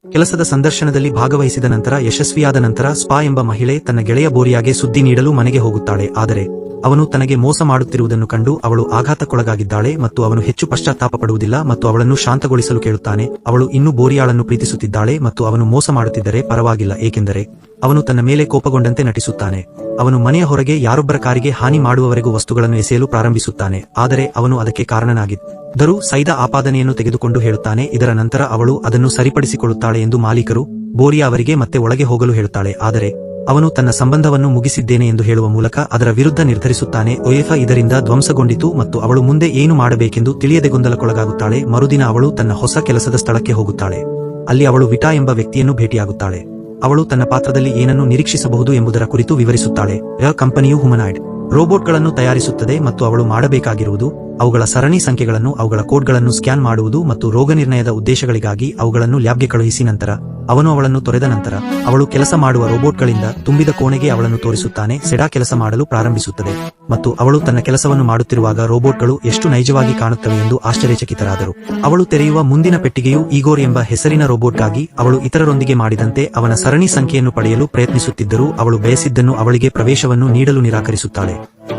ಕೆಲಸದ ಸಂದರ್ಶನದಲ್ಲಿ ಭಾಗವಹಿಸಿದ ನಂತರ ಯಶಸ್ವಿಯಾದ ನಂತರ ಸ್ಪಾ ಎಂಬ ಮಹಿಳೆ ತನ್ನ ಗೆಳೆಯ ಬೋರಿಯಾಗೆ ಸುದ್ದಿ ನೀಡಲು ಮನೆಗೆ ಹೋಗುತ್ತಾಳೆ. ಆದರೆ ಅವನು ತನಗೆ ಮೋಸ ಮಾಡುತ್ತಿರುವುದನ್ನು ಕಂಡು ಅವಳು ಆಘಾತಕ್ಕೊಳಗಾಗಿದ್ದಾಳೆ ಮತ್ತು ಅವನು ಹೆಚ್ಚು ಪಶ್ಚಾತ್ತಾಪ ಪಡುವುದಿಲ್ಲ ಮತ್ತು ಅವಳನ್ನು ಶಾಂತಗೊಳಿಸಲು ಕೇಳುತ್ತಾನೆ. ಅವಳು ಇನ್ನೂ ಬೋರಿಯಾಳನ್ನು ಪ್ರೀತಿಸುತ್ತಿದ್ದಾಳೆ ಮತ್ತು ಅವನು ಮೋಸ ಮಾಡುತ್ತಿದ್ದರೆ ಪರವಾಗಿಲ್ಲ, ಏಕೆಂದರೆ ಅವನು ತನ್ನ ಮೇಲೆ ಕೋಪಗೊಂಡಂತೆ ನಟಿಸುತ್ತಾನೆ. ಅವನು ಮನೆಯ ಹೊರಗೆ ಯಾರೊಬ್ಬರ ಕಾರಿಗೆ ಹಾನಿ ಮಾಡುವವರೆಗೂ ವಸ್ತುಗಳನ್ನು ಎಸೆಯಲು ಪ್ರಾರಂಭಿಸುತ್ತಾನೆ. ಆದರೆ ಅವನು ಅದಕ್ಕೆ ಕಾರಣನಾಗಿದ್ದರೂ ಸೈದಾ ಆಪಾದನೆಯನ್ನು ತೆಗೆದುಕೊಂಡು ಹೇಳುತ್ತಾನೆ. ಇದರ ನಂತರ ಅವಳು ಅದನ್ನು ಸರಿಪಡಿಸಿಕೊಳ್ಳುತ್ತಾಳೆ ಎಂದು ಮಾಲೀಕರು ಬೋರಿಯಾ ಅವರಿಗೆ ಮತ್ತೆ ಒಳಗೆ ಹೋಗಲು ಹೇಳುತ್ತಾಳೆ. ಆದರೆ ಅವನು ತನ್ನ ಸಂಬಂಧವನ್ನು ಮುಗಿಸಿದ್ದೇನೆ ಎಂದು ಹೇಳುವ ಮೂಲಕ ಅದರ ವಿರುದ್ಧ ನಿರ್ಧರಿಸುತ್ತಾನೆ. ಒಯೆಫಾ ಇದರಿಂದ ಧ್ವಂಸಗೊಂಡಿತು ಮತ್ತು ಅವಳು ಮುಂದೆ ಏನು ಮಾಡಬೇಕೆಂದು ತಿಳಿಯದೆ ಗೊಂದಲಕ್ಕೊಳಗಾಗುತ್ತಾಳೆ. ಮರುದಿನ ಅವಳು ತನ್ನ ಹೊಸ ಕೆಲಸದ ಸ್ಥಳಕ್ಕೆ ಹೋಗುತ್ತಾಳೆ. ಅಲ್ಲಿ ಅವಳು ವಿಟಾ ಎಂಬ ವ್ಯಕ್ತಿಯನ್ನು ಭೇಟಿಯಾಗುತ್ತಾಳೆ. ಅವಳು ತನ್ನ ಪಾತ್ರದಲ್ಲಿ ಏನನ್ನು ನಿರೀಕ್ಷಿಸಬಹುದು ಎಂಬುದರ ಕುರಿತು ವಿವರಿಸುತ್ತಾಳೆ. ಕಂಪನಿಯು ಹ್ಯುಮನಾಯ್ಡ್ ರೋಬೋಟ್ಗಳನ್ನು ತಯಾರಿಸುತ್ತದೆ ಮತ್ತು ಅವಳು ಮಾಡಬೇಕಾಗಿರುವುದು ಅವುಗಳ ಸರಣಿ ಸಂಖ್ಯೆಗಳನ್ನು, ಅವುಗಳ ಕೋಡ್ಗಳನ್ನು ಸ್ಕ್ಯಾನ್ ಮಾಡುವುದು ಮತ್ತು ರೋಗನಿರ್ಣಯದ ಉದ್ದೇಶಗಳಿಗಾಗಿ ಅವುಗಳನ್ನು ಲ್ಯಾಬ್ಗೆ ಕಳುಹಿಸಿ ನಂತರ ಅವನು ಅವಳನ್ನು ತೊರೆದ ನಂತರ ಅವಳು ಕೆಲಸ ಮಾಡುವ ರೋಬೋಟ್ಗಳಿಂದ ತುಂಬಿದ ಕೋಣೆಗೆ ಅವಳನ್ನು ತೋರಿಸುತ್ತಾನೆ. ಸೆಡಾ ಕೆಲಸ ಮಾಡಲು ಪ್ರಾರಂಭಿಸುತ್ತದೆ ಮತ್ತು ಅವಳು ತನ್ನ ಕೆಲಸವನ್ನು ಮಾಡುತ್ತಿರುವಾಗ ರೋಬೋಟ್ಗಳು ಎಷ್ಟು ನೈಜವಾಗಿ ಕಾಣುತ್ತವೆ ಎಂದು ಆಶ್ಚರ್ಯಚಕಿತರಾದರು. ಅವಳು ತೆರೆಯುವ ಮುಂದಿನ ಪೆಟ್ಟಿಗೆಯು ಈಗೋರ್ ಎಂಬ ಹೆಸರಿನ ರೋಬೋಟ್ಗಾಗಿ ಅವಳು ಇತರರೊಂದಿಗೆ ಮಾಡಿದಂತೆ ಅವನ ಸರಣಿ ಸಂಖ್ಯೆಯನ್ನು ಪಡೆಯಲು ಪ್ರಯತ್ನಿಸುತ್ತಿದ್ದರೂ ಅವಳು ಬಯಸಿದ್ದನ್ನು ಅವಳಿಗೆ ಪ್ರವೇಶವನ್ನು ನೀಡಲು ನಿರಾಕರಿಸುತ್ತಾಳೆ.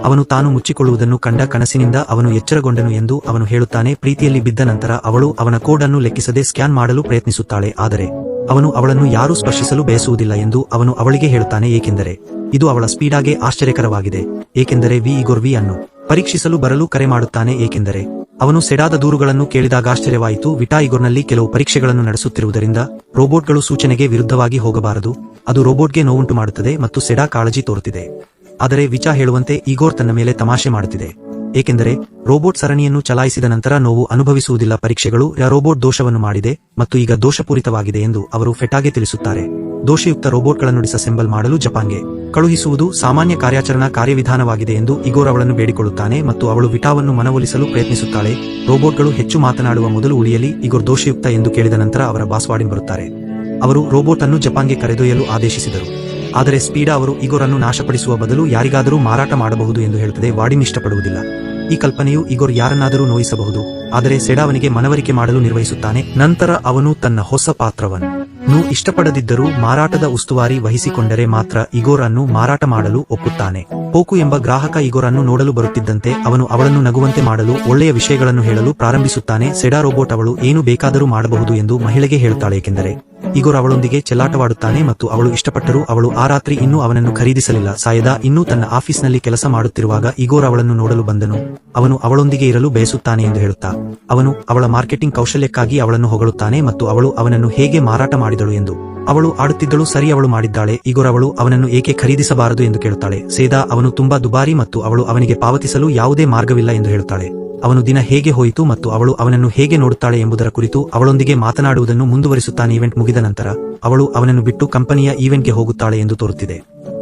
ಅವನು ತಾನು ಮುಚ್ಚಿಕೊಳ್ಳುವುದನ್ನು ಕಂಡ ಕನಸಿನಿಂದ ಅವನು ಎಚ್ಚರಗೊಂಡನು ಎಂದು ಅವನು ಹೇಳುತ್ತಾನೆ. ಪ್ರೀತಿಯಲ್ಲಿ ಬಿದ್ದ ನಂತರ ಅವಳು ಅವನ ಕೋಡ್ ಅನ್ನು ಲೆಕ್ಕಿಸದೆ ಸ್ಕ್ಯಾನ್ ಮಾಡಲು ಪ್ರಯತ್ನಿಸುತ್ತಾಳೆ. ಆದರೆ ಅವನು ಅವಳನ್ನು ಯಾರೂ ಸ್ಪರ್ಶಿಸಲು ಬಯಸುವುದಿಲ್ಲ ಎಂದು ಅವನು ಅವಳಿಗೆ ಹೇಳುತ್ತಾನೆ, ಏಕೆಂದರೆ ಇದು ಅವಳ ಸ್ಪೀಡಾಗೆ ಆಶ್ಚರ್ಯಕರವಾಗಿದೆ. ಏಕೆಂದರೆ ಈಗೋರ್ ಅನ್ನು ಪರೀಕ್ಷಿಸಲು ಬರಲು ಕರೆ ಮಾಡುತ್ತಾನೆ. ಏಕೆಂದರೆ ಅವನು ಸೆಡಾದ ದೂರುಗಳನ್ನು ಕೇಳಿದಾಗ ಆಶ್ಚರ್ಯವಾಯಿತು. ವಿಟಾ ಈಗೋರ್ನಲ್ಲಿ ಕೆಲವು ಪರೀಕ್ಷೆಗಳನ್ನು ನಡೆಸುತ್ತಿರುವುದರಿಂದ ರೋಬೋಟ್ಗಳು ಸೂಚನೆಗೆ ವಿರುದ್ಧವಾಗಿ ಹೋಗಬಾರದು. ಅದು ರೋಬೋಟ್ಗೆ ನೋವುಂಟು ಮಾಡುತ್ತದೆ ಮತ್ತು ಸೆಡಾ ಕಾಳಜಿ ತೋರುತ್ತಿದೆ. ಆದರೆ ವಿಚಾ ಹೇಳುವಂತೆ ಈಗೋರ್ ತನ್ನ ಮೇಲೆ ತಮಾಷೆ ಮಾಡುತ್ತಿದೆ, ಏಕೆಂದರೆ ರೋಬೋಟ್ ಸರಣಿಯನ್ನು ಚಲಾಯಿಸಿದ ನಂತರ ನೋವು ಅನುಭವಿಸುವುದಿಲ್ಲ. ಪರೀಕ್ಷೆಗಳು ರೋಬೋಟ್ ದೋಷವನ್ನು ಮಾಡಿದೆ ಮತ್ತು ಈಗ ದೋಷಪೂರಿತವಾಗಿದೆ ಎಂದು ಅವರು ಫೆಟಾಗೆ ತಿಳಿಸುತ್ತಾರೆ. ದೋಷಯುಕ್ತ ರೋಬೋಟ್ಗಳನ್ನು ಡಿಸಸೆಂಬಲ್ ಮಾಡಲು ಜಪಾನ್ಗೆ ಕಳುಹಿಸುವುದು ಸಾಮಾನ್ಯ ಕಾರ್ಯಾಚರಣಾ ಕಾರ್ಯವಿಧಾನವಾಗಿದೆ ಎಂದು ಈಗೋರ್ ಅವಳನ್ನು ಬೇಡಿಕೊಳ್ಳುತ್ತಾನೆ ಮತ್ತು ಅವಳು ವಿಟಾವನ್ನು ಮನವೊಲಿಸಲು ಪ್ರಯತ್ನಿಸುತ್ತಾಳೆ. ರೋಬೋಟ್ಗಳು ಹೆಚ್ಚು ಮಾತನಾಡುವ ಮೊದಲು ಉಳಿಯಲಿ. ಈಗೋರ್ ದೋಷಯುಕ್ತ ಎಂದು ಕೇಳಿದ ನಂತರ ಅವರ ಬಾಸ್ ವಾರ್ಡನ್ ಬರುತ್ತಾರೆ. ಅವರು ರೋಬೋಟ್ ಅನ್ನು ಜಪಾನ್ಗೆ ಕರೆದೊಯ್ಯಲು ಆದೇಶಿಸಿದರು. ಆದರೆ ಸ್ಪೀಡಾ ಅವರು ಈಗೋರ್ ಅನ್ನು ನಾಶಪಡಿಸುವ ಬದಲು ಯಾರಿಗಾದರೂ ಮಾರಾಟ ಮಾಡಬಹುದು ಎಂದು ಹೇಳುತ್ತದೆ. ವಾರ್ಡನ್ ಇಷ್ಟಪಡುವುದಿಲ್ಲ. ಈ ಕಲ್ಪನೆಯು ಈಗೋರ್ ಯಾರನ್ನಾದರೂ ನೋಯಿಸಬಹುದು, ಆದರೆ ಸೆಡಾವನಿಗೆ ಮನವರಿಕೆ ಮಾಡಲು ನಿರ್ವಹಿಸುತ್ತಾನೆ. ನಂತರ ಅವನು ತನ್ನ ಹೊಸ ಪಾತ್ರವನ್ನು ಇಷ್ಟಪಡದಿದ್ದರೂ ಮಾರಾಟದ ಉಸ್ತುವಾರಿ ವಹಿಸಿಕೊಂಡರೆ ಮಾತ್ರ ಈಗೋರ್ ಅನ್ನು ಮಾರಾಟ ಮಾಡಲು ಒಪ್ಪುತ್ತಾನೆ. ಪೋಕು ಎಂಬ ಗ್ರಾಹಕ ಈಗೋರ್ ಅನ್ನು ನೋಡಲು ಬರುತ್ತಿದ್ದಂತೆ ಅವನು ಅವಳನ್ನು ನಗುವಂತೆ ಮಾಡಲು ಒಳ್ಳೆಯ ವಿಷಯಗಳನ್ನು ಹೇಳಲು ಪ್ರಾರಂಭಿಸುತ್ತಾನೆ. ಸೆಡಾ ರೋಬೋಟ್ ಅವಳು ಏನು ಬೇಕಾದರೂ ಮಾಡಬಹುದು ಎಂದು ಮಹಿಳೆಗೆ ಹೇಳುತ್ತಾಳೆ, ಏಕೆಂದರೆ ಈಗೋರ್ ಅವಳೊಂದಿಗೆ ಚೆಲ್ಲಾಟವಾಡುತ್ತಾನೆ ಮತ್ತು ಅವಳು ಇಷ್ಟಪಟ್ಟರೂ ಅವಳು ಆ ರಾತ್ರಿ ಇನ್ನೂ ಅವನನ್ನು ಖರೀದಿಸಲಿಲ್ಲ. ಸಾಯದಾ ಇನ್ನೂ ತನ್ನ ಆಫೀಸ್ನಲ್ಲಿ ಕೆಲಸ ಮಾಡುತ್ತಿರುವಾಗ ಈಗೋರ್ ಅವಳನ್ನು ನೋಡಲು ಬಂದನು. ಅವನು ಅವಳೊಂದಿಗೆ ಇರಲು ಬಯಸುತ್ತಾನೆ ಎಂದು ಹೇಳುತ್ತಾ ಅವನು ಅವಳ ಮಾರ್ಕೆಟಿಂಗ್ ಕೌಶಲ್ಯಕ್ಕಾಗಿ ಅವಳನ್ನು ಹೊಗಳುತ್ತಾನೆ ಮತ್ತು ಅವಳು ಅವನನ್ನು ಹೇಗೆ ಮಾರಾಟ ಮಾಡಿದಳು ಎಂದು ಅವಳು ಆಡುತ್ತಿದ್ದಳು. ಸರಿ, ಅವಳು ಮಾಡಿದ್ದಾಳೆ. ಈಗೋರ್ ಅವಳು ಅವನನ್ನು ಏಕೆ ಖರೀದಿಸಬಾರದು ಎಂದು ಕೇಳುತ್ತಾಳೆ. ಸೇದಾ ಅವನು ತುಂಬಾ ದುಬಾರಿ ಮತ್ತು ಅವಳು ಅವನಿಗೆ ಪಾವತಿಸಲು ಯಾವುದೇ ಮಾರ್ಗವಿಲ್ಲ ಎಂದು ಹೇಳುತ್ತಾಳೆ. ಅವನು ದಿನ ಹೇಗೆ ಹೋಯಿತು ಮತ್ತು ಅವಳು ಅವನನ್ನು ಹೇಗೆ ನೋಡುತ್ತಾಳೆ ಎಂಬುದರ ಕುರಿತು ಅವಳೊಂದಿಗೆ ಮಾತನಾಡುವುದನ್ನು ಮುಂದುವರಿಸುತ್ತಾನೆ. ಈವೆಂಟ್ ಮುಗಿದ ನಂತರ ಅವಳು ಅವನನ್ನು ಬಿಟ್ಟು ಕಂಪನಿಯ ಈವೆಂಟ್ಗೆ ಹೋಗುತ್ತಾಳೆ ಎಂದು ತೋರುತ್ತಿದೆ.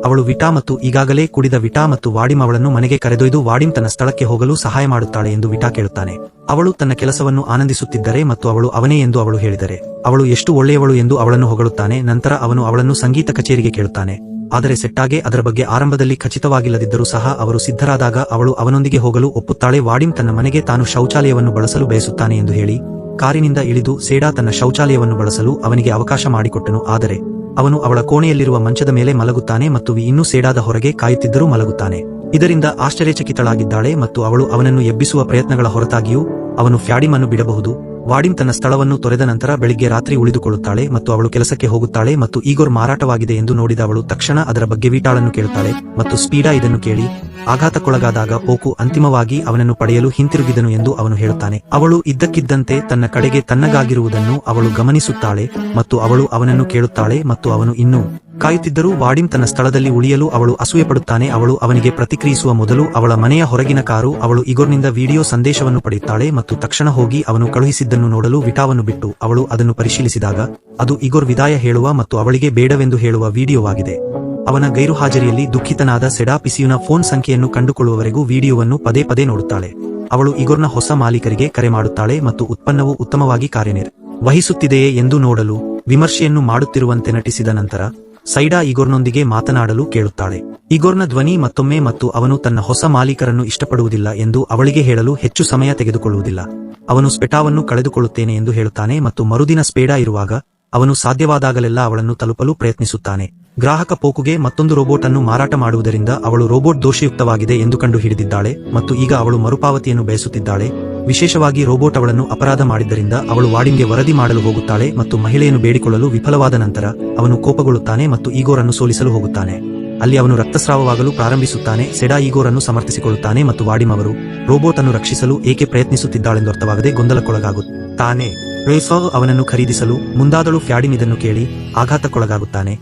ಅವಳು ವಿಟಾ ಮತ್ತು ಈಗಾಗಲೇ ಕುಡಿದ ವಿಟಾ ಮತ್ತು ವಾಡಿಮ್ ಅವಳನ್ನು ಮನೆಗೆ ಕರೆದೊಯ್ದು ವಾಡಿಮ್ ತನ್ನ ಸ್ಥಳಕ್ಕೆ ಹೋಗಲು ಸಹಾಯ ಮಾಡುತ್ತಾಳೆ ಎಂದು ವಿಟಾ ಕೇಳುತ್ತಾನೆ. ಅವಳು ತನ್ನ ಕೆಲಸವನ್ನು ಆನಂದಿಸುತ್ತಿದ್ದರೆ ಮತ್ತು ಅವಳು ಅವನೇ ಎಂದು ಅವಳು ಹೇಳಿದರೆ ಅವಳು ಎಷ್ಟು ಒಳ್ಳೆಯವಳು ಎಂದು ಅವಳನ್ನು ಹೊಗಳುತ್ತಾನೆ. ನಂತರ ಅವನು ಅವಳನ್ನು ಸಂಗೀತ ಕಚೇರಿಗೆ ಕೇಳುತ್ತಾನೆ. ಆದರೆ ಸೆಟ್ಟಾಗೆ ಅದರ ಬಗ್ಗೆ ಆರಂಭದಲ್ಲಿ ಖಚಿತವಾಗಿಲ್ಲದಿದ್ದರೂ ಸಹ ಅವರು ಸಿದ್ಧರಾದಾಗ ಅವಳು ಅವನೊಂದಿಗೆ ಹೋಗಲು ಒಪ್ಪುತ್ತಾಳೆ. ವಾಡಿಮ್ ತನ್ನ ಮನೆಗೆ ತಾನು ಶೌಚಾಲಯವನ್ನು ಬಳಸಲು ಬಯಸುತ್ತಾನೆ ಎಂದು ಹೇಳಿ ಕಾರಿನಿಂದ ಇಳಿದು ಸೇಡಾ ತನ್ನ ಶೌಚಾಲಯವನ್ನು ಬಳಸಲು ಅವನಿಗೆ ಅವಕಾಶ ಮಾಡಿಕೊಟ್ಟನು. ಆದರೆ ಅವನು ಅವಳ ಕೋಣೆಯಲ್ಲಿರುವ ಮಂಚದ ಮೇಲೆ ಮಲಗುತ್ತಾನೆ ಮತ್ತು ಇನ್ನೂ ಸೇಡಾದ ಹೊರಗೆ ಕಾಯುತ್ತಿದ್ದರೂ ಮಲಗುತ್ತಾನೆ. ಇದರಿಂದ ಆಶ್ಚರ್ಯಚಕಿತಳಾಗಿದ್ದಾಳೆ ಮತ್ತು ಅವಳು ಅವನನ್ನು ಎಬ್ಬಿಸುವ ಪ್ರಯತ್ನಗಳ ಹೊರತಾಗಿಯೂ ಅವನು ಫ್ಯಾಡಿಮ್ ಅನ್ನು ಬಿಡಬಹುದು. ವಾಡಿಮ್ ತನ್ನ ಸ್ಥಳವನ್ನು ತೊರೆದ ನಂತರ ಬೆಳಿಗ್ಗೆ ರಾತ್ರಿ ಉಳಿದುಕೊಳ್ಳುತ್ತಾಳೆ ಮತ್ತು ಅವಳು ಕೆಲಸಕ್ಕೆ ಹೋಗುತ್ತಾಳೆ ಮತ್ತು ಈಗೋರ್ ಮಾರಾಟವಾಗಿದೆ ಎಂದು ನೋಡಿದ ಅವಳು ತಕ್ಷಣ ಅದರ ಬಗ್ಗೆ ವಿಟಾಳನ್ನು ಕೇಳುತ್ತಾಳೆ ಮತ್ತು ಸ್ಪೀಡಾ ಇದನ್ನು ಕೇಳಿ ಆಘಾತಕ್ಕೊಳಗಾದಾಗ ಪೋಕು ಅಂತಿಮವಾಗಿ ಅವನನ್ನು ಪಡೆಯಲು ಹಿಂತಿರುಗಿದನು ಎಂದು ಅವನು ಹೇಳುತ್ತಾನೆ. ಅವಳು ಇದ್ದಕ್ಕಿದ್ದಂತೆ ತನ್ನ ಕಡೆಗೆ ತನ್ನಗಾಗಿರುವುದನ್ನು ಅವಳು ಗಮನಿಸುತ್ತಾಳೆ ಮತ್ತು ಅವಳು ಅವನನ್ನು ಕೇಳುತ್ತಾಳೆ ಮತ್ತು ಅವನು ಇನ್ನೂ ಕಾಯುತ್ತಿದ್ದರೂ ವಾಡಿಮ್ ತನ್ನ ಸ್ಥಳದಲ್ಲಿ ಉಳಿಯಲು ಅವಳು ಅಸೂಯೆಪಡುತ್ತಾನೆ. ಅವಳು ಅವನಿಗೆ ಪ್ರತಿಕ್ರಿಯಿಸುವ ಮೊದಲು ಅವಳ ಮನೆಯ ಹೊರಗಿನ ಕಾರು ಅವಳು ಈಗೋರ್ನಿಂದ ವಿಡಿಯೋ ಸಂದೇಶವನ್ನು ಪಡೆಯುತ್ತಾಳೆ ಮತ್ತು ತಕ್ಷಣ ಹೋಗಿ ಅವನು ಕಳುಹಿಸಿದ್ದನ್ನು ನೋಡಲು ವಿಟಾವನ್ನು ಬಿಟ್ಟು ಅವಳು ಅದನ್ನು ಪರಿಶೀಲಿಸಿದಾಗ ಅದು ಈಗೋರ್ ವಿದಾಯ ಹೇಳುವ ಮತ್ತು ಅವಳಿಗೆ ಬೇಡವೆಂದು ಹೇಳುವ ವಿಡಿಯೋವಾಗಿದೆ. ಅವನ ಗೈರುಹಾಜರಿಯಲ್ಲಿ ದುಃಖಿತನಾದ ಸೆಡಾ ಪಿಸಿಯುನ ಫೋನ್ ಸಂಖ್ಯೆಯನ್ನು ಕಂಡುಕೊಳ್ಳುವವರೆಗೂ ವಿಡಿಯೋವನ್ನು ಪದೇ ಪದೇ ನೋಡುತ್ತಾಳೆ. ಅವಳು ಈಗೋರ್ನ ಹೊಸ ಮಾಲೀಕರಿಗೆ ಕರೆ ಮಾಡುತ್ತಾಳೆ ಮತ್ತು ಉತ್ಪನ್ನವು ಉತ್ತಮವಾಗಿ ಕಾರ್ಯನಿರ್ವಹಿಸುತ್ತಿದೆಯೇ ಎಂದು ನೋಡಲು ವಿಮರ್ಶೆಯನ್ನು ಮಾಡುತ್ತಿರುವಂತೆ ನಟಿಸಿದ ನಂತರ ಸೈಡಾ ಈಗೋರ್ನೊಂದಿಗೆ ಮಾತನಾಡಲು ಕೇಳುತ್ತಾಳೆ. ಈಗೋರ್ನ ಧ್ವನಿ ಮತ್ತೊಮ್ಮೆ ಮತ್ತು ಅವನು ತನ್ನ ಹೊಸ ಮಾಲೀಕರನ್ನು ಇಷ್ಟಪಡುವುದಿಲ್ಲ ಎಂದು ಅವಳಿಗೆ ಹೇಳಲು ಹೆಚ್ಚು ಸಮಯ ತೆಗೆದುಕೊಳ್ಳುವುದಿಲ್ಲ. ಅವನು ಸ್ಪೆಟಾವನ್ನು ಕಳೆದುಕೊಳ್ಳುತ್ತೇನೆ ಎಂದು ಹೇಳುತ್ತಾನೆ ಮತ್ತು ಮರುದಿನ ಸ್ಪೇಡಾ ಇರುವಾಗ ಅವನು ಸಾಧ್ಯವಾದಾಗಲೆಲ್ಲ ಅವಳನ್ನು ತಲುಪಲು ಪ್ರಯತ್ನಿಸುತ್ತಾನೆ. ಗ್ರಾಹಕ ಪೋಕುಗೆ ಮತ್ತೊಂದು ರೋಬೋಟ್ ಅನ್ನು ಮಾರಾಟ ಮಾಡುವುದರಿಂದ ಅವಳು ರೋಬೋಟ್ ದೋಷಯುಕ್ತವಾಗಿದೆ ಎಂದು ಕಂಡು ಹಿಡಿದಿದ್ದಾಳೆ ಮತ್ತು ಈಗ ಅವಳು ಮರುಪಾವತಿಯನ್ನು ಬಯಸುತ್ತಿದ್ದಾಳೆ. ವಿಶೇಷವಾಗಿ ರೋಬೋಟ್ ಅವಳನ್ನು ಅಪರಾಧ ಮಾಡಿದ್ದರಿಂದ ಅವಳು ವಾರ್ಡನ್ಗೆ ವರದಿ ಮಾಡಲು ಹೋಗುತ್ತಾಳೆ ಮತ್ತು ಮಹಿಳೆಯನ್ನು ಬೇಡಿಕೊಳ್ಳಲು ವಿಫಲವಾದ ನಂತರ ಅವನು ಕೋಪಗೊಳ್ಳುತ್ತಾನೆ ಮತ್ತು ಈಗೋರ್ ಅನ್ನು ಸೋಲಿಸಲು ಹೋಗುತ್ತಾನೆ. ಅಲ್ಲಿ ಅವನು ರಕ್ತಸ್ರಾವವಾಗಲು ಪ್ರಾರಂಭಿಸುತ್ತಾನೆ. ಸೆಡಾ ಈಗೋರ್ ಅನ್ನು ಸಮರ್ಥಿಸಿಕೊಳ್ಳುತ್ತಾನೆ ಮತ್ತು ವಾಡಿಮ್ ಅವರು ರೋಬೋಟ್ ಅನ್ನು ರಕ್ಷಿಸಲು ಏಕೆ ಪ್ರಯತ್ನಿಸುತ್ತಿದ್ದಾಳೆಂದು ಅರ್ಥವಾಗದೆ ಗೊಂದಲಕ್ಕೊಳಗಾಗುತ್ತಾನೆ. ರೇಸರ್ ಅವನನ್ನು ಖರೀದಿಸಲು ಮುಂದಾದಳು. ಫ್ಯಾಡಿಮ್ ಇದನ್ನು ಕೇಳಿ ಆಘಾತಕ್ಕೊಳಗಾಗುತ್ತಾನೆ.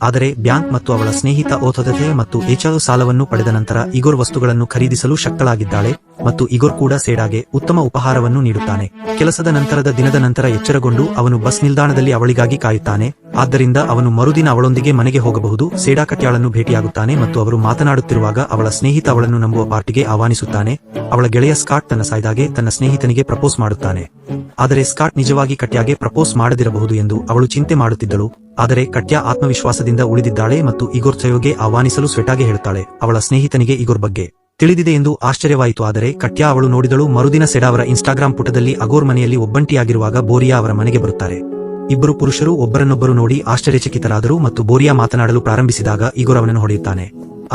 ಆದರೆ ಬ್ಯಾಂಕ್ ಮತ್ತು ಅವಳ ಸ್ನೇಹಿತ ಓಥೋದತೆ ಮತ್ತು ಎಚ್ಆರ್ ಸಾಲವನ್ನು ಪಡೆದ ನಂತರ ಈಗೋರ್ ವಸ್ತುಗಳನ್ನು ಖರೀದಿಸಲು ಶಕ್ತಳಾಗಿದ್ದಾಳೆ ಮತ್ತು ಈಗೋರ್ ಕೂಡ ಸೆಡಾಗೆ ಉತ್ತಮ ಉಪಹಾರವನ್ನು ನೀಡುತ್ತಾನೆ. ಕೆಲಸದ ನಂತರದ ದಿನದ ನಂತರ ಎಚ್ಚರಗೊಂಡು ಅವನು ಬಸ್ ನಿಲ್ದಾಣದಲ್ಲಿ ಅವಳಿಗಾಗಿ ಕಾಯುತ್ತಾನೆ. ಆದ್ದರಿಂದ ಅವನು ಮರುದಿನ ಅವಳೊಂದಿಗೆ ಮನೆಗೆ ಹೋಗಬಹುದು. ಸೆಡಾ ಕಟ್ಯಾಳನ್ನು ಭೇಟಿಯಾಗುತ್ತಾನೆ ಮತ್ತು ಅವರು ಮಾತನಾಡುತ್ತಿರುವಾಗ ಅವಳ ಸ್ನೇಹಿತ ಅವಳನ್ನು ನಂಬುವ ಪಾರ್ಟಿಗೆ ಆಹ್ವಾನಿಸುತ್ತಾನೆ. ಅವಳ ಗೆಳೆಯ ಸ್ಕಾಟ್ ತನ್ನ ಸಾಯ್ದಾಗೆ ತನ್ನ ಸ್ನೇಹಿತನಿಗೆ ಪ್ರಪೋಸ್ ಮಾಡುತ್ತಾನೆ. ಆದರೆ ಸ್ಕಾಟ್ ನಿಜವಾಗಿ ಕಟ್ಯಾಗೆ ಪ್ರಪೋಸ್ ಮಾಡದಿರಬಹುದು ಎಂದು ಅವಳು ಚಿಂತೆ ಮಾಡುತ್ತಿದ್ದಳು. ಆದರೆ ಕಟ್ಯಾ ಆತ್ಮವಿಶ್ವಾಸದಿಂದ ಉಳಿದಿದ್ದಾಳೆ ಮತ್ತು ಈಗೋರ್ ಚಯೋಗೆ ಆಹ್ವಾನಿಸಲು ಸ್ವೆಟಾಗೆ ಹೇಳುತ್ತಾಳೆ. ಅವಳ ಸ್ನೇಹಿತನಿಗೆ ಈಗೋರ್ ಬಗ್ಗೆ ತಿಳಿದಿದೆ ಎಂದು ಆಶ್ಚರ್ಯವಾಯಿತು. ಆದರೆ ಕಟ್ಯಾ ಅವಳು ನೋಡಿದಳು. ಮರುದಿನ ಸೆಡಾ ಅವರ ಇನ್ಸ್ಟಾಗ್ರಾಮ್ ಪುಟದಲ್ಲಿ ಅಗೋರ್ ಮನೆಯಲ್ಲಿ ಒಬ್ಬಂಟಿಯಾಗಿರುವಾಗ ಬೋರಿಯಾ ಅವರ ಮನೆಗೆ ಬರುತ್ತಾರೆ. ಇಬ್ಬರು ಪುರುಷರು ಒಬ್ಬರನ್ನೊಬ್ಬರು ನೋಡಿ ಆಶ್ಚರ್ಯಚಕಿತರಾದರು ಮತ್ತು ಬೋರಿಯಾ ಮಾತನಾಡಲು ಪ್ರಾರಂಭಿಸಿದಾಗ ಈಗೋರ್ ಅವನನ್ನು ಹೊಡೆಯುತ್ತಾನೆ.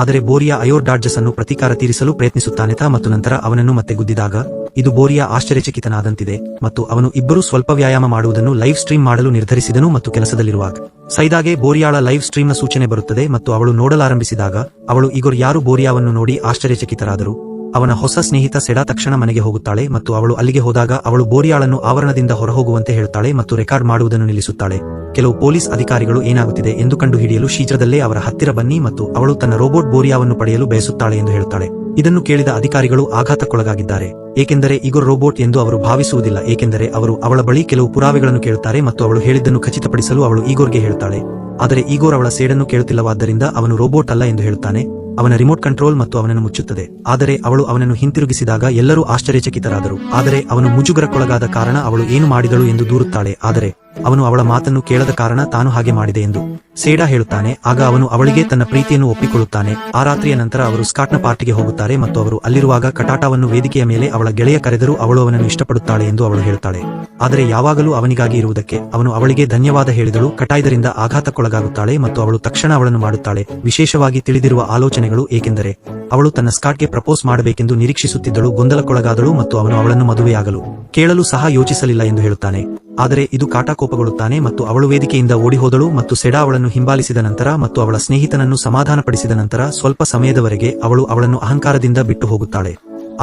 ಆದರೆ ಬೋರಿಯಾ ಅಯೋರ್ ಡಾಡ್ಜಸ್ ಅನ್ನು ಪ್ರತೀಕಾರ ತೀರಿಸಲು ಪ್ರಯತ್ನಿಸುತ್ತಾನೆ ಮತ್ತು ನಂತರ ಅವನನ್ನು ಮತ್ತೆ ಗುದ್ದಿದಾಗ ಇದು ಬೋರಿಯಾ ಆಶ್ಚರ್ಯಚಕಿತನಾದಂತಿದೆ ಮತ್ತು ಅವನು ಇಬ್ಬರು ಸ್ವಲ್ಪ ವ್ಯಾಯಾಮ ಮಾಡುವುದನ್ನು ಲೈವ್ ಸ್ಟ್ರೀಮ್ ಮಾಡಲು ನಿರ್ಧರಿಸಿದನು. ಮತ್ತು ಕೆಲಸದಲ್ಲಿರುವಾಗ ಸೈದಾಗೆ ಬೋರಿಯಾಳ ಲೈವ್ ಸ್ಟ್ರೀಮ್ನ ಸೂಚನೆ ಬರುತ್ತದೆ ಮತ್ತು ಅವಳು ನೋಡಲಾರಂಭಿಸಿದಾಗ ಅವಳು ಈಗೋರ್ ಯಾರು ಬೋರಿಯಾವನ್ನು ನೋಡಿ ಆಶ್ಚರ್ಯಚಕಿತರಾದರು. ಅವನ ಹೊಸ ಸ್ನೇಹಿತ ಸೆಡಾ ತಕ್ಷಣ ಮನೆಗೆ ಹೋಗುತ್ತಾಳೆ ಮತ್ತು ಅವಳು ಅಲ್ಲಿಗೆ ಹೋದಾಗ ಅವಳು ಬೋರಿಯಾಳನ್ನು ಆವರಣದಿಂದ ಹೊರಹೋಗುವಂತೆ ಹೇಳುತ್ತಾಳೆ ಮತ್ತು ರೆಕಾರ್ಡ್ ಮಾಡುವುದನ್ನು ನಿಲ್ಲಿಸುತ್ತಾಳೆ. ಕೆಲವು ಪೊಲೀಸ್ ಅಧಿಕಾರಿಗಳು ಏನಾಗುತ್ತಿದೆ ಎಂದು ಕಂಡುಹಿಡಿಯಲು ಶೀಘ್ರದಲ್ಲೇ ಅವರ ಹತ್ತಿರ ಬನ್ನಿ ಮತ್ತು ಅವಳು ತನ್ನ ರೋಬೋಟ್ ಬೋರಿಯಾವನ್ನು ಪಡೆಯಲು ಬಯಸುತ್ತಾಳೆ ಎಂದು ಹೇಳುತ್ತಾಳೆ. ಇದನ್ನು ಕೇಳಿದ ಅಧಿಕಾರಿಗಳು ಆಘಾತಕ್ಕೊಳಗಾಗಿದ್ದಾರೆ, ಏಕೆಂದರೆ ಈಗೋರ್ ರೋಬೋಟ್ ಎಂದು ಅವರು ಭಾವಿಸುವುದಿಲ್ಲ, ಏಕೆಂದರೆ ಅವರು ಅವಳ ಬಳಿ ಕೆಲವು ಪುರಾವೆಗಳನ್ನು ಕೇಳುತ್ತಾರೆ ಮತ್ತು ಅವಳು ಹೇಳಿದ್ದನ್ನು ಖಚಿತಪಡಿಸಲು ಅವಳು ಈಗೋರ್ಗೆ ಹೇಳುತ್ತಾಳೆ. ಆದರೆ ಈಗೋರ್ ಅವಳ ಸೇಡನ್ನು ಕೇಳುತ್ತಿಲ್ಲವಾದ್ದರಿಂದ ಅವನು ರೋಬೋಟ್ ಅಲ್ಲ ಎಂದು ಹೇಳುತ್ತಾನೆ. ಅವನ ರಿಮೋಟ್ ಕಂಟ್ರೋಲ್ ಮತ್ತು ಅವನನ್ನು ಮುಚ್ಚುತ್ತದೆ. ಆದರೆ ಅವಳು ಅವನನ್ನು ಹಿಂತಿರುಗಿಸಿದಾಗ ಎಲ್ಲರೂ ಆಶ್ಚರ್ಯಚಕಿತರಾದರು. ಆದರೆ ಅವನು ಮುಜುಗರಕ್ಕೊಳಗಾದ ಕಾರಣ ಅವಳು ಏನು ಮಾಡಿದಳು ಎಂದು ದೂರುತ್ತಾಳೆ. ಆದರೆ ಅವನು ಅವಳ ಮಾತನ್ನು ಕೇಳದ ಕಾರಣ ತಾನು ಹಾಗೆ ಮಾಡಿದೆ ಎಂದು ಸೆಡಾ ಹೇಳುತ್ತಾನೆ. ಆಗ ಅವನು ಅವಳಿಗೆ ತನ್ನ ಪ್ರೀತಿಯನ್ನು ಒಪ್ಪಿಕೊಳ್ಳುತ್ತಾನೆ. ಆ ರಾತ್ರಿಯ ನಂತರ ಅವರು ಸ್ಕಾಟ್ನ ಪಾರ್ಟಿಗೆ ಹೋಗುತ್ತಾರೆ ಮತ್ತು ಅವರು ಅಲ್ಲಿರುವಾಗ ಕಟಾಟವನ್ನು ವೇದಿಕೆಯ ಮೇಲೆ ಅವಳ ಗೆಳೆಯ ಕರೆದರೂ ಅವಳು ಅವನನ್ನು ಇಷ್ಟಪಡುತ್ತಾಳೆ ಎಂದು ಅವಳು ಹೇಳುತ್ತಾಳೆ. ಆದರೆ ಯಾವಾಗಲೂ ಅವನಿಗಾಗಿ ಇರುವುದಕ್ಕೆ ಅವನು ಅವಳಿಗೆ ಧನ್ಯವಾದ ಹೇಳಿದಳು. ಕಟಾಯ್ದರಿಂದ ಆಘಾತಕ್ಕೊಳಗಾಗುತ್ತಾಳೆ ಮತ್ತು ಅವಳು ತಕ್ಷಣ ಅವಳನ್ನು ಮಾಡುತ್ತಾಳೆ. ವಿಶೇಷವಾಗಿ ತಿಳಿದಿರುವ ಆಲೋಚನೆಗಳು, ಏಕೆಂದರೆ ಅವಳು ತನ್ನ ಸ್ಕಾಟ್ಗೆ ಪ್ರಪೋಸ್ ಮಾಡಬೇಕೆಂದು ನಿರೀಕ್ಷಿಸುತ್ತಿದ್ದಳು. ಗೊಂದಲಕ್ಕೊಳಗಾದಳು ಮತ್ತು ಅವನು ಅವಳನ್ನು ಮದುವೆಯಾಗಲು ಕೇಳಲು ಸಹ ಯೋಚಿಸಲಿಲ್ಲ ಎಂದು ಹೇಳುತ್ತಾನೆ. ಆದರೆ ಇದು ಕಾಟಾ ಕೋಪಗೊಳ್ಳುತ್ತಾನೆ ಮತ್ತು ಅವಳು ವೇದಿಕೆಯಿಂದ ಓಡಿಹೋದಳು ಮತ್ತು ಸೆಡಾ ಅವಳನ್ನು ಹಿಂಬಾಲಿಸಿದ ನಂತರ ಮತ್ತು ಅವಳ ಸ್ನೇಹಿತನನ್ನು ಸಮಾಧಾನಪಡಿಸಿದ ನಂತರ ಸ್ವಲ್ಪ ಸಮಯದವರೆಗೆ ಅವಳು ಅವಳನ್ನು ಅಹಂಕಾರದಿಂದ ಬಿಟ್ಟು ಹೋಗುತ್ತಾಳೆ.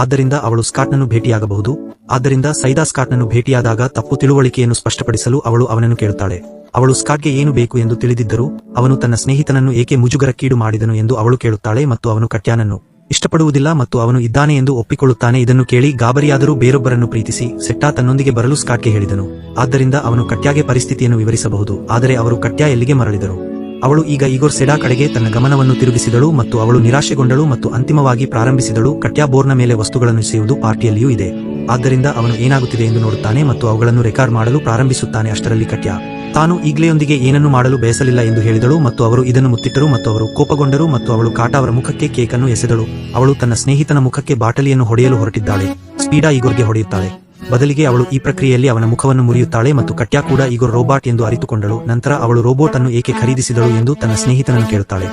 ಆದ್ದರಿಂದ ಅವಳು ಸ್ಕಾಟ್ನನ್ನು ಭೇಟಿಯಾಗಬಹುದು. ಆದ್ದರಿಂದ ಸೈದಾ ಸ್ಕಾಟ್ನನ್ನು ಭೇಟಿಯಾದಾಗ ತಪ್ಪು ತಿಳುವಳಿಕೆಯನ್ನು ಸ್ಪಷ್ಟಪಡಿಸಲು ಅವಳು ಅವನನ್ನು ಕೇಳುತ್ತಾಳೆ. ಅವಳು ಸ್ಕಾಟ್ಗೆ ಏನು ಬೇಕು ಎಂದು ತಿಳಿದಿದ್ದರೂ ಅವನು ತನ್ನ ಸ್ನೇಹಿತನನ್ನು ಏಕೆ ಮುಜುಗರಕ್ಕೀಡು ಮಾಡಿದನು ಎಂದು ಅವಳು ಕೇಳುತ್ತಾಳೆ ಮತ್ತು ಅವನು ಕಟ್ಯಾನನ್ನು ಇಷ್ಟಪಡುವುದಿಲ್ಲ ಮತ್ತು ಅವನು ಇದ್ದಾನೆ ಎಂದು ಒಪ್ಪಿಕೊಳ್ಳುತ್ತಾನೆ. ಇದನ್ನು ಕೇಳಿ ಗಾಬರಿಯಾದರೂ ಬೇರೊಬ್ಬರನ್ನು ಪ್ರೀತಿಸಿ ಸೆಟ್ಟಾ ತನ್ನೊಂದಿಗೆ ಬರಲು ಸ್ಕಾಟ್ಗೆ ಹೇಳಿದನು. ಆದ್ದರಿಂದ ಅವನು ಕಟ್ಯಾಗೆ ಪರಿಸ್ಥಿತಿಯನ್ನು ವಿವರಿಸಬಹುದು. ಆದರೆ ಅವರು ಕಟ್ಯಾ ಎಲ್ಲಿಗೆ ಮರಳಿದರು. ಅವಳು ಈಗ ಈಗೋರ್ ಸೆಡಾ ಕಡೆಗೆ ತನ್ನ ಗಮನವನ್ನು ತಿರುಗಿಸಿದಳು ಮತ್ತು ಅವಳು ನಿರಾಶೆಗೊಂಡಳು ಮತ್ತು ಅಂತಿಮವಾಗಿ ಪ್ರಾರಂಭಿಸಿದಳು. ಕಟ್ಯಾ ಬೋರ್ನ ಮೇಲೆ ವಸ್ತುಗಳನ್ನು ಎಸೆಯುವುದು ಪಾರ್ಟಿಯಲ್ಲಿಯೂ ಇದೆ. ಆದ್ದರಿಂದ ಅವನು ಏನಾಗುತ್ತಿದೆ ಎಂದು ನೋಡುತ್ತಾನೆ ಮತ್ತು ಅವುಗಳನ್ನು ರೆಕಾರ್ಡ್ ಮಾಡಲು ಪ್ರಾರಂಭಿಸುತ್ತಾನೆ. ಅಷ್ಟರಲ್ಲಿ ಕಟ್ಯಾ ತಾನು ಈಗ್ಲೆಯೊಂದಿಗೆ ಏನನ್ನು ಮಾಡಲು ಬಯಸಲಿಲ್ಲ ಎಂದು ಹೇಳಿದಳು ಮತ್ತು ಅವರು ಇದನ್ನು ಮುತ್ತಿಟ್ಟರು ಮತ್ತು ಅವರು ಕೋಪಗೊಂಡರು ಮತ್ತು ಅವಳು ಕಾಟಾ ಅವರ ಮುಖಕ್ಕೆ ಕೇಕನ್ನು ಎಸೆದಳು. ಅವಳು ತನ್ನ ಸ್ನೇಹಿತನ ಮುಖಕ್ಕೆ ಬಾಟಲಿಯನ್ನು ಹೊಡೆಯಲು ಹೊರಟಿದ್ದಾಳೆ. ಸ್ಪೀಡಾ ಈಗೋರ್ಗೆ ಹೊಡೆಯುತ್ತಾಳೆ. ಬದಲಿಗೆ ಅವಳು ಈ ಪ್ರಕ್ರಿಯೆಯಲ್ಲಿ ಅವನ ಮುಖವನ್ನು ಮುರಿಯುತ್ತಾಳೆ ಮತ್ತು ಕಟ್ಯಾ ಕೂಡ ಈಗೋರ್ ರೋಬೋಟ್ ಎಂದು ಅರಿತುಕೊಂಡಳು. ನಂತರ ಅವಳು ರೋಬೋಟ್ ಅನ್ನು ಏಕೆ ಖರೀದಿಸಿದಳು ಎಂದು ತನ್ನ ಸ್ನೇಹಿತನನ್ನು ಕೇಳುತ್ತಾಳೆ.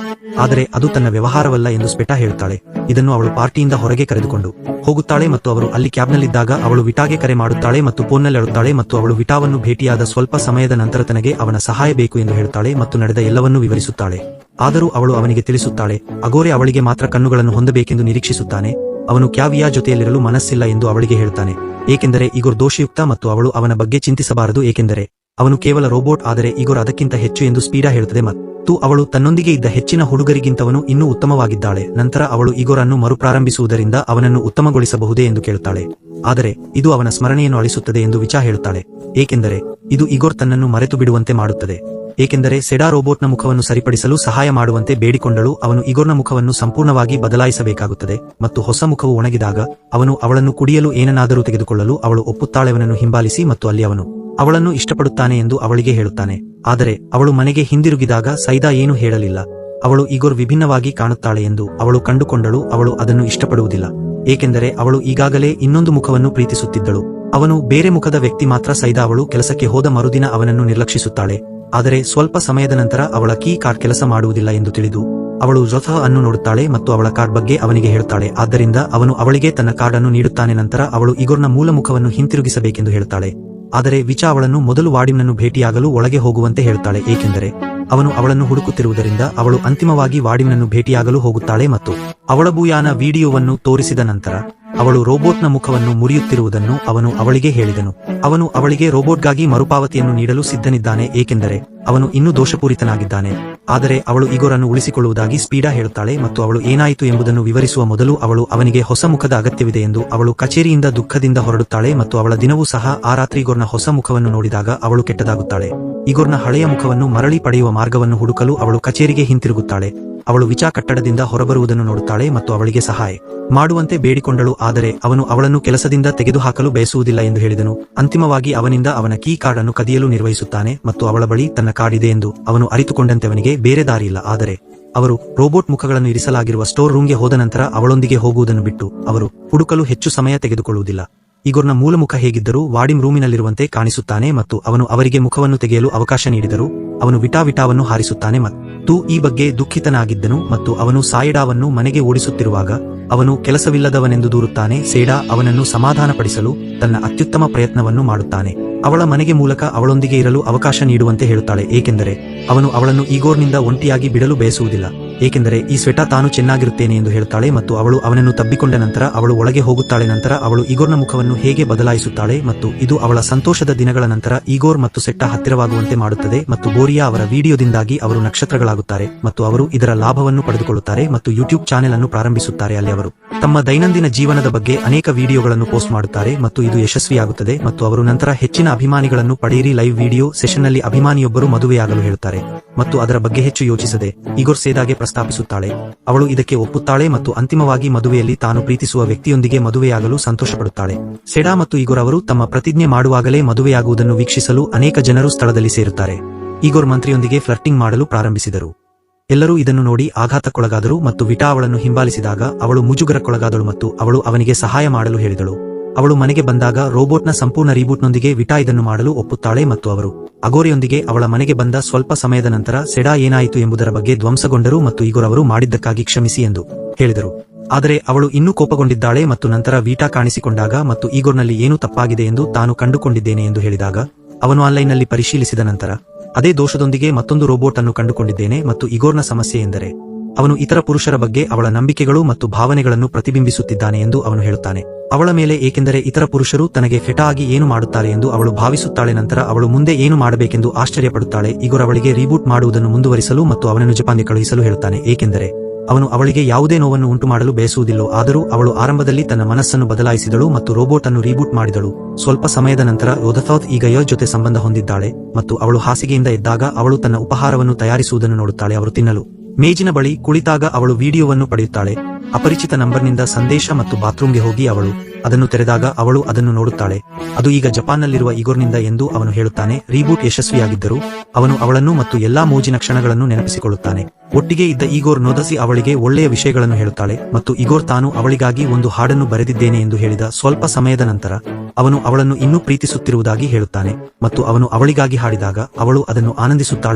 ಆದರೆ ಅದು ತನ್ನ ವ್ಯವಹಾರವಲ್ಲ ಎಂದು ಸ್ಪೆಟಾ ಹೇಳುತ್ತಾಳೆ. ಇದನ್ನು ಅವಳು ಪಾರ್ಟಿಯಿಂದ ಹೊರಗೆ ಕರೆದುಕೊಂಡು ಹೋಗುತ್ತಾಳೆ ಮತ್ತು ಅವರು ಅಲ್ಲಿ ಕ್ಯಾಬ್ನಲ್ಲಿದ್ದಾಗ ಅವಳು ವಿಟಾಗೆ ಕರೆ ಮಾಡುತ್ತಾಳೆ ಮತ್ತು ಫೋನ್ನಲ್ಲಿ ಅಳುತ್ತಾಳೆ ಮತ್ತು ಅವಳು ವಿಟಾವನ್ನು ಭೇಟಿಯಾದ ಸ್ವಲ್ಪ ಸಮಯದ ನಂತರ ತನಗೆ ಅವನ ಸಹಾಯ ಬೇಕು ಎಂದು ಹೇಳುತ್ತಾಳೆ ಮತ್ತು ನಡೆದ ಎಲ್ಲವನ್ನೂ ವಿವರಿಸುತ್ತಾಳೆ. ಆದರೂ ಅವಳು ಅವನಿಗೆ ತಿಳಿಸುತ್ತಾಳೆ ಅಗೋರೆ ಅವಳಿಗೆ ಮಾತ್ರ ಕಣ್ಣುಗಳನ್ನು ಹೊಂದಬೇಕೆಂದು ನಿರೀಕ್ಷಿಸುತ್ತಾನೆ. ಅವನು ಕ್ಯಾವಿಯಾ ಜೊತೆಯಲ್ಲಿರಲು ಮನಸ್ಸಿಲ್ಲ ಎಂದು ಅವಳಿಗೆ ಹೇಳುತ್ತಾನೆ, ಏಕೆಂದರೆ ಈಗೋರ್ ದೋಷಯುಕ್ತ ಮತ್ತು ಅವಳು ಅವನ ಬಗ್ಗೆ ಚಿಂತಿಸಬಾರದು, ಏಕೆಂದರೆ ಅವನು ಕೇವಲ ರೋಬೋಟ್. ಆದರೆ ಈಗೋರ್ ಅದಕ್ಕಿಂತ ಹೆಚ್ಚು ಎಂದು ಸ್ಪೀಡಾ ಹೇಳುತ್ತದೆ ಮತ್ತು ಅವಳು ತನ್ನೊಂದಿಗೆ ಇದ್ದ ಹೆಚ್ಚಿನ ಹುಡುಗರಿಗಿಂತವನು ಇನ್ನೂ ಉತ್ತಮವಾಗಿದ್ದಾಳೆ. ನಂತರ ಅವಳು ಈಗೋರ್ ಅನ್ನು ಮರುಪ್ರಾರಂಭಿಸುವುದರಿಂದ ಅವನನ್ನು ಉತ್ತಮಗೊಳಿಸಬಹುದೇ ಎಂದು ಕೇಳುತ್ತಾಳೆ. ಆದರೆ ಇದು ಅವನ ಸ್ಮರಣೆಯನ್ನು ಅಳಿಸುತ್ತದೆ ಎಂದು ವಿಚಾ ಹೇಳುತ್ತಾಳೆ, ಏಕೆಂದರೆ ಇದು ಈಗೋರ್ ತನ್ನನ್ನು ಮರೆತು ಬಿಡುವಂತೆ ಮಾಡುತ್ತದೆ. ಏಕೆಂದರೆ ಸೆಡಾ ರೋಬೋಟ್ನ ಮುಖವನ್ನು ಸರಿಪಡಿಸಲು ಸಹಾಯ ಮಾಡುವಂತೆ ಬೇಡಿಕೊಂಡಳು. ಅವನು ಈಗೋರ್ನ ಮುಖವನ್ನು ಸಂಪೂರ್ಣವಾಗಿ ಬದಲಾಯಿಸಬೇಕಾಗುತ್ತದೆ ಮತ್ತು ಹೊಸ ಮುಖವು ಒಣಗಿದಾಗ ಅವನು ಅವಳನ್ನು ಕುಡಿಯಲು ಏನನ್ನಾದರೂ ತೆಗೆದುಕೊಳ್ಳಲು ಅವಳು ಒಪ್ಪುತ್ತಾಳೆ. ಅವನನ್ನು ಹಿಂಬಾಲಿಸಿ ಮತ್ತು ಅಲ್ಲಿ ಅವನು ಅವಳನ್ನು ಇಷ್ಟಪಡುತ್ತಾನೆ ಎಂದು ಅವಳಿಗೆ ಹೇಳುತ್ತಾನೆ. ಆದರೆ ಅವಳು ಮನೆಗೆ ಹಿಂದಿರುಗಿದಾಗ ಸೈದಾ ಏನೂ ಹೇಳಲಿಲ್ಲ. ಅವಳು ಈಗೋರ್ ವಿಭಿನ್ನವಾಗಿ ಕಾಣುತ್ತಾಳೆ ಎಂದು ಅವಳು ಕಂಡುಕೊಂಡಳು. ಅವಳು ಅದನ್ನು ಇಷ್ಟಪಡುವುದಿಲ್ಲ, ಏಕೆಂದರೆ ಅವಳು ಈಗಾಗಲೇ ಇನ್ನೊಂದು ಮುಖವನ್ನು ಪ್ರೀತಿಸುತ್ತಿದ್ದಳು. ಅವನು ಬೇರೆ ಮುಖದ ವ್ಯಕ್ತಿ ಮಾತ್ರ. ಸೈದಾ ಅವಳು ಕೆಲಸಕ್ಕೆ ಹೋದ ಮರುದಿನ ಅವನನ್ನು ನಿರ್ಲಕ್ಷಿಸುತ್ತಾಳೆ ಆದರೆ ಸ್ವಲ್ಪ ಸಮಯದ ನಂತರ ಅವಳ ಕೀ ಕಾರ್ಡ್ ಕೆಲಸ ಮಾಡುವುದಿಲ್ಲ ಎಂದು ತಿಳಿದು ಅವಳು ಜೊಥಾ ಅನ್ನು ನೋಡುತ್ತಾಳೆ ಮತ್ತು ಅವಳ ಕಾರ್ಡ್ ಬಗ್ಗೆ ಅವನಿಗೆ ಹೇಳುತ್ತಾಳೆ. ಆದ್ದರಿಂದ ಅವನು ಅವಳಿಗೆ ತನ್ನ ಕಾರ್ಡ್ ಅನ್ನು ನೀಡುತ್ತಾನೆ. ನಂತರ ಅವಳು ಇಗೋರ್ನ ಮೂಲ ಮುಖವನ್ನು ಹಿಂತಿರುಗಿಸಬೇಕೆಂದು ಹೇಳುತ್ತಾಳೆ. ಆದರೆ ವಿಚಾ ಅವಳನ್ನು ಮೊದಲು ವಾಡಿಮ್ನನ್ನು ಭೇಟಿಯಾಗಲು ಒಳಗೆ ಹೋಗುವಂತೆ ಹೇಳುತ್ತಾಳೆ, ಏಕೆಂದರೆ ಅವನು ಅವಳನ್ನು ಹುಡುಕುತ್ತಿರುವುದರಿಂದ. ಅವಳು ಅಂತಿಮವಾಗಿ ವಾಡಿಮ್ನನ್ನು ಭೇಟಿಯಾಗಲು ಹೋಗುತ್ತಾಳೆ ಮತ್ತು ಅವಳ ಬೂಯಾನ ವಿಡಿಯೋವನ್ನು ತೋರಿಸಿದ ನಂತರ ಅವಳು ರೋಬೋಟ್ನ ಮುಖವನ್ನು ಮುರಿಯುತ್ತಿರುವುದನ್ನು ಅವನು ಅವಳಿಗೆ ಹೇಳಿದನು. ಅವನು ಅವಳಿಗೆ ರೋಬೋಟ್ಗಾಗಿ ಮರುಪಾವತಿಯನ್ನು ನೀಡಲು ಸಿದ್ಧನಿದ್ದಾನೆ, ಏಕೆಂದರೆ ಅವನು ಇನ್ನೂ ದೋಷಪೂರಿತನಾಗಿದ್ದಾನೆ. ಆದರೆ ಅವಳು ಇಗೋರನ್ನು ಉಳಿಸಿಕೊಳ್ಳುವುದಾಗಿ ಸ್ಪೀಡಾ ಹೇಳುತ್ತಾಳೆ ಮತ್ತು ಅವಳು ಏನಾಯಿತು ಎಂಬುದನ್ನು ವಿವರಿಸುವ ಮೊದಲು ಅವಳು ಅವನಿಗೆ ಹೊಸ ಮುಖದ ಅಗತ್ಯವಿದೆ ಎಂದು ಅವಳು ಕಚೇರಿಯಿಂದ ದುಃಖದಿಂದ ಹೊರಡುತ್ತಾಳೆ ಮತ್ತು ಅವಳ ದಿನವೂ ಸಹ ಆ ರಾತ್ರಿ ಇಗೋರ್ನ ಹೊಸ ಮುಖವನ್ನು ನೋಡಿದಾಗ ಅವಳು ಕೆಟ್ಟದಾಗುತ್ತಾಳೆ. ಇಗೋರ್ನ ಹಳೆಯ ಮುಖವನ್ನು ಮರಳಿ ಪಡೆಯುವ ಮಾರ್ಗವನ್ನು ಹುಡುಕಲು ಅವಳು ಕಚೇರಿಗೆ ಹಿಂತಿರುಗುತ್ತಾಳೆ. ಅವಳು ವಿಚಾ ಕಟ್ಟಡದಿಂದ ಹೊರಬರುವುದನ್ನು ನೋಡುತ್ತಾಳೆ ಮತ್ತು ಅವಳಿಗೆ ಸಹಾಯ ಮಾಡುವಂತೆ ಬೇಡಿಕೊಂಡಳು. ಆದರೆ ಅವನು ಅವಳನ್ನು ಕೆಲಸದಿಂದ ತೆಗೆದುಹಾಕಲು ಬಯಸುವುದಿಲ್ಲ ಎಂದು ಹೇಳಿದನು. ಅಂತಿಮವಾಗಿ ಅವನಿಂದ ಅವನ ಕೀ ಕಾರ್ಡ್ ಅನ್ನು ಕದಿಯಲು ನಿರ್ವಹಿಸುತ್ತಾನೆ ಮತ್ತು ಅವಳ ಬಳಿ ತನ್ನ ಕಾರ್ಡ್ ಇದೆ ಎಂದು ಅವನು ಅರಿತುಕೊಂಡಂತೆ ಅವನಿಗೆ ಬೇರೆ ದಾರಿಯಿಲ್ಲ. ಆದರೆ ಅವರು ರೋಬೋಟ್ ಮುಖಗಳನ್ನು ಇರಿಸಲಾಗಿರುವ ಸ್ಟೋರ್ ರೂಮ್ಗೆ ಹೋದ ನಂತರ ಅವಳೊಂದಿಗೆ ಹೋಗುವುದನ್ನು ಬಿಟ್ಟು ಅವರು ಹುಡುಕಲು ಹೆಚ್ಚು ಸಮಯ ತೆಗೆದುಕೊಳ್ಳುವುದಿಲ್ಲ. ಇಗೋರ್ನ ಮೂಲ ಮುಖ ಹೇಗಿದ್ದರೂ ವಾಡಿಮ್ ರೂಮಿನಲ್ಲಿರುವಂತೆ ಕಾಣಿಸುತ್ತಾನೆ ಮತ್ತು ಅವನು ಅವರಿಗೆ ಮುಖವನ್ನು ತೆಗೆಯಲು ಅವಕಾಶ ನೀಡಿದರು. ಅವನು ವಿಟಾವನ್ನು ಹಾರಿಸುತ್ತಾನೆ ಮತ್ತು ಈ ಬಗ್ಗೆ ದುಃಖಿತನಾಗಿದ್ದನು ಮತ್ತು ಅವನು ಸಾಯಿಡಾವನ್ನು ಮನೆಗೆ ಓಡಿಸುತ್ತಿರುವಾಗ ಅವನು ಕೆಲಸವಿಲ್ಲದವನೆಂದು ದೂರುತ್ತಾನೆ. ಸೇಡಾ ಅವನನ್ನು ಸಮಾಧಾನಪಡಿಸಲು ತನ್ನ ಅತ್ಯುತ್ತಮ ಪ್ರಯತ್ನವನ್ನು ಮಾಡುತ್ತಾನೆ. ಅವಳ ಮನೆಗೆ ಮೂಲಕ ಅವಳೊಂದಿಗೆ ಇರಲು ಅವಕಾಶ ನೀಡುವಂತೆ ಹೇಳುತ್ತಾಳೆ, ಏಕೆಂದರೆ ಅವನು ಅವಳನ್ನು ಇಗೋರ್ನಿಂದ ಒಂಟಿಯಾಗಿ ಬಿಡಲು ಬಯಸುವುದಿಲ್ಲ. ಏಕೆಂದರೆ ಈ ಸ್ವೆಟಾ ತಾನು ಚೆನ್ನಾಗಿರುತ್ತೇನೆ ಎಂದು ಹೇಳುತ್ತಾಳೆ ಮತ್ತು ಅವಳು ಅವನನ್ನು ತಬ್ಬಿಕೊಂಡ ನಂತರ ಅವಳು ಒಳಗೆ ಹೋಗುತ್ತಾಳೆ. ನಂತರ ಅವಳು ಇಗೋರ್ನ ಮುಖವನ್ನು ಹೇಗೆ ಬದಲಾಯಿಸುತ್ತಾಳೆ ಮತ್ತು ಇದು ಅವಳ ಸಂತೋಷದ ದಿನಗಳ ನಂತರ ಇಗೋರ್ ಮತ್ತು ಸೆಟ್ಟಾ ಹತ್ತಿರವಾಗುವಂತೆ ಮಾಡುತ್ತದೆ ಮತ್ತು ಬೋರಿಯಾ ಅವರ ವಿಡಿಯೋದಿಂದಾಗಿ ಅವರು ನಕ್ಷತ್ರಗಳಾಗುತ್ತಾರೆ ಮತ್ತು ಅವರು ಇದರ ಲಾಭವನ್ನು ಪಡೆದುಕೊಳ್ಳುತ್ತಾರೆ ಮತ್ತು ಯೂಟ್ಯೂಬ್ ಚಾನೆಲ್ ಅನ್ನು ಪ್ರಾರಂಭಿಸುತ್ತಾರೆ. ಅಲ್ಲಿ ಅವರು ತಮ್ಮ ದೈನಂದಿನ ಜೀವನದ ಬಗ್ಗೆ ಅನೇಕ ವಿಡಿಯೋಗಳನ್ನು ಪೋಸ್ಟ್ ಮಾಡುತ್ತಾರೆ ಮತ್ತು ಇದು ಯಶಸ್ವಿಯಾಗುತ್ತದೆ ಮತ್ತು ಅವರು ನಂತರ ಹೆಚ್ಚಿನ ಅಭಿಮಾನಿಗಳನ್ನು ಪಡೆಯಿರಿ. ಲೈವ್ ವಿಡಿಯೋ ಸೆಷನ್ನಲ್ಲಿ ಅಭಿಮಾನಿಯೊಬ್ಬರು ಮದುವೆಯಾಗಲು ಹೇಳುತ್ತಾರೆ ಮತ್ತು ಅದರ ಬಗ್ಗೆ ಹೆಚ್ಚು ಯೋಚಿಸದೆ ಇಗೋರ್ ಸೇದಾಗೆ ಪ್ರಸ್ತಾಪಿಸುತ್ತಾಳೆ. ಅವಳು ಇದಕ್ಕೆ ಒಪ್ಪುತ್ತಾಳೆ ಮತ್ತು ಅಂತಿಮವಾಗಿ ಮದುವೆಯಲ್ಲಿ ತಾನು ಪ್ರೀತಿಸುವ ವ್ಯಕ್ತಿಯೊಂದಿಗೆ ಮದುವೆಯಾಗಲು ಸಂತೋಷಪಡುತ್ತಾಳೆ. ಸೆಡಾ ಮತ್ತು ಇಗೋರ್ ಅವರು ತಮ್ಮ ಪ್ರತಿಜ್ಞೆ ಮಾಡುವಾಗಲೇ ಮದುವೆಯಾಗುವುದನ್ನು ವೀಕ್ಷಿಸಲು ಅನೇಕ ಜನರು ಸ್ಥಳದಲ್ಲಿ ಸೇರುತ್ತಾರೆ. ಇಗೋರ್ ಮಂತ್ರಿಯೊಂದಿಗೆ ಫ್ಲರ್ಟಿಂಗ್ ಮಾಡಲು ಪ್ರಾರಂಭಿಸಿದರು. ಎಲ್ಲರೂ ಇದನ್ನು ನೋಡಿ ಆಘಾತಕ್ಕೊಳಗಾದರು ಮತ್ತು ವಿಟಾ ಅವಳನ್ನು ಹಿಂಬಾಲಿಸಿದಾಗ ಅವಳು ಮುಜುಗರಕ್ಕೊಳಗಾದಳು ಮತ್ತು ಅವಳು ಅವನಿಗೆ ಸಹಾಯ ಮಾಡಲು ಹೇಳಿದಳು. ಅವಳು ಮನೆಗೆ ಬಂದಾಗ ರೋಬೋಟ್ನ ಸಂಪೂರ್ಣ ರೀಬೂಟ್ನೊಂದಿಗೆ ವಿಟಾ ಇದನ್ನು ಮಾಡಲು ಒಪ್ಪುತ್ತಾಳೆ ಮತ್ತು ಅವರು ಅಗೋರಿಯೊಂದಿಗೆ ಅವಳ ಮನೆಗೆ ಬಂದ ಸ್ವಲ್ಪ ಸಮಯದ ನಂತರ ಸೆಡಾ ಏನಾಯಿತು ಎಂಬುದರ ಬಗ್ಗೆ ಧ್ವಂಸಗೊಂಡರು ಮತ್ತು ಇಗೋರ್ ಅವರು ಮಾಡಿದ್ದಕ್ಕಾಗಿ ಕ್ಷಮಿಸಿ ಎಂದು ಹೇಳಿದರು. ಆದರೆ ಅವಳು ಇನ್ನೂ ಕೋಪಗೊಂಡಿದ್ದಾಳೆ ಮತ್ತು ನಂತರ ವಿಟಾ ಕಾಣಿಸಿಕೊಂಡಾಗ ಮತ್ತು ಇಗೋರ್ನಲ್ಲಿ ಏನೂ ತಪ್ಪಾಗಿದೆ ಎಂದು ತಾನು ಕಂಡುಕೊಂಡಿದ್ದೇನೆ ಎಂದು ಹೇಳಿದಾಗ ಅವನು ಆನ್ಲೈನ್ನಲ್ಲಿ ಪರಿಶೀಲಿಸಿದ ನಂತರ ಅದೇ ದೋಷದೊಂದಿಗೆ ಮತ್ತೊಂದು ರೋಬೋಟ್ ಅನ್ನು ಕಂಡುಕೊಂಡಿದ್ದೇನೆ ಮತ್ತು ಇಗೋರ್ನ ಸಮಸ್ಯೆ ಎಂದರೆ ಅವನು ಇತರ ಪುರುಷರ ಬಗ್ಗೆ ಅವಳ ನಂಬಿಕೆಗಳು ಮತ್ತು ಭಾವನೆಗಳನ್ನು ಪ್ರತಿಬಿಂಬಿಸುತ್ತಿದ್ದಾನೆ ಎಂದು ಅವನು ಹೇಳುತ್ತಾನೆ ಅವಳ ಮೇಲೆ, ಏಕೆಂದರೆ ಇತರ ಪುರುಷರು ತನಗೆ ಫೆಟಾ ಆಗಿ ಏನು ಮಾಡುತ್ತಾರೆ ಎಂದು ಅವಳು ಭಾವಿಸುತ್ತಾಳೆ. ನಂತರ ಅವಳು ಮುಂದೆ ಏನು ಮಾಡಬೇಕೆಂದು ಆಶ್ಚರ್ಯಪಡುತ್ತಾಳೆ. ಇಗೋರ್ ಅವಳಿಗೆ ರೀಬೂಟ್ ಮಾಡುವುದನ್ನು ಮುಂದುವರಿಸಲು ಮತ್ತು ಅವನನ್ನು ಜಪಾನ್ಗೆ ಕಳುಹಿಸಲು ಹೇಳುತ್ತಾನೆ, ಏಕೆಂದರೆ ಅವನು ಅವಳಿಗೆ ಯಾವುದೇ ನೋವನ್ನು ಉಂಟು ಮಾಡಲು ಬಯಸುವುದಿಲ್ಲೋ. ಆದರೂ ಅವಳು ಆರಂಭದಲ್ಲಿ ತನ್ನ ಮನಸ್ಸನ್ನು ಬದಲಾಯಿಸಿದಳು ಮತ್ತು ರೋಬೋಟ್ ಅನ್ನು ರೀಬೂಟ್ ಮಾಡಿದಳು. ಸ್ವಲ್ಪ ಸಮಯದ ನಂತರ ಯೋಧಥೌತ್ ಈಗ ಜೊತೆ ಸಂಬಂಧ ಹೊಂದಿದ್ದಾಳೆ ಮತ್ತು ಅವಳು ಹಾಸಿಗೆಯಿಂದ ಎದ್ದಾಗ ಅವಳು ತನ್ನ ಉಪಹಾರವನ್ನು ತಯಾರಿಸುವುದನ್ನು ನೋಡುತ್ತಾಳೆ. ಅವರು ತಿನ್ನಲು ಮೇಜಿನ ಬಳಿ ಕುಳಿತಾಗ ಅವಳು ವಿಡಿಯೋವನ್ನು ಪಡೆಯುತ್ತಾಳೆ. ಅಪರಿಚಿತ ನಂಬರ್ನಿಂದ ಸಂದೇಶ ಮತ್ತು ಬಾತ್ರೂಮ್ಗೆ ಹೋಗಿ ಅವಳು ಅದನ್ನು ತೆರೆದಾಗ ಅವಳು ಅದನ್ನು ನೋಡುತ್ತಾಳೆ. ಅದು ಈಗ ಜಪಾನ್ನಲ್ಲಿರುವ ಇಗೋರ್ನಿಂದ ಎಂದು ಅವನು ಹೇಳುತ್ತಾನೆ. ರೀಬೂಟ್ ಯಶಸ್ವಿಯಾಗಿದ್ದರೂ ಅವನು ಅವಳನ್ನು ಮತ್ತು ಎಲ್ಲಾ ಮೋಜಿನ ಕ್ಷಣಗಳನ್ನು ನೆನಪಿಸಿಕೊಳ್ಳುತ್ತಾನೆ. ಒಟ್ಟಿಗೆ ಇದ್ದ ಇಗೋರ್ ನೋದಸಿ ಅವಳಿಗೆ ಒಳ್ಳೆಯ ವಿಷಯಗಳನ್ನು ಹೇಳುತ್ತಾಳೆ ಮತ್ತು ಇಗೋರ್ ತಾನು ಅವಳಿಗಾಗಿ ಒಂದು ಹಾಡನ್ನು ಬರೆದಿದ್ದೇನೆ ಎಂದು ಹೇಳಿದ ಸ್ವಲ್ಪ ಸಮಯದ ನಂತರ ಅವನು ಅವಳನ್ನು ಇನ್ನೂ ಪ್ರೀತಿಸುತ್ತಿರುವುದಾಗಿ ಹೇಳುತ್ತಾನೆ ಮತ್ತು ಅವನು ಅವಳಿಗಾಗಿ ಹಾಡಿದಾಗ ಅವಳು ಅದನ್ನು ಆನಂದಿಸುತ್ತಾಳೆ.